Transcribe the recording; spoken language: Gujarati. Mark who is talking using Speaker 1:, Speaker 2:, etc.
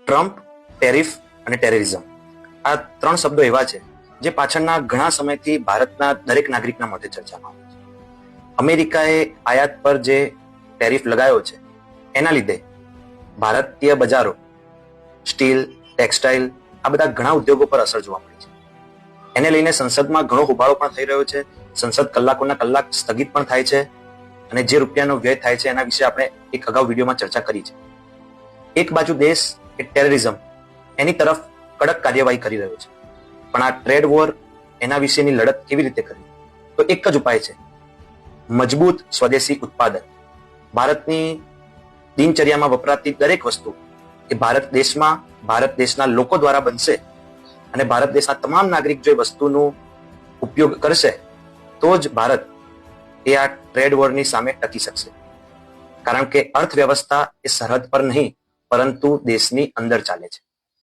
Speaker 1: ટ્રમ્પ, ટેરિફ અને ટેરરિઝમ આ ત્રણ શબ્દો એવા છે જે પાછળના ઘણા સમયથી ભારતના દરેક નાગરિકના મતે ચર્ચામાં આવે છે. અમેરિકાએ આયાત પર જે ટેરિફ લગાવ્યો છે એના લીધે ભારતીય બજારો, સ્ટીલ, ટેક્સટાઇલ આ બધા ઘણા ઉદ્યોગો પર અસર જોવા મળી છે. એને લઈને સંસદમાં ઘણો હોબાળો પણ થઈ રહ્યો છે. સંસદ કલાકોના કલાક સ્થગિત પણ થાય છે અને જે રૂપિયાનો વ્યય થાય છે એના વિશે આપણે એક અગાઉ વિડીયોમાં ચર્ચા કરી છે. એક બાજુ દેશ એ ટેરરિઝમ એની તરફ કડક કાર્યવાહી કરી રહ્યો છે, પણ આ ટ્રેડ વોર એના વિશેની લડત કેવી રીતે કરવી? તો એક જ ઉપાય છે, મજબૂત સ્વદેશી ઉત્પાદન. ભારતની દિનચર્યામાં વપરાતી દરેક વસ્તુ એ ભારત દેશમાં, ભારત દેશના લોકો દ્વારા બનશે અને ભારત દેશના તમામ નાગરિક જો એ વસ્તુનો ઉપયોગ કરશે તો જ ભારત એ આ ટ્રેડ વોરની સામે ટકી શકશે. કારણ કે અર્થવ્યવસ્થા એ સરહદ પર નહીં પરંતુ દેશની અંદર ચાલે છે.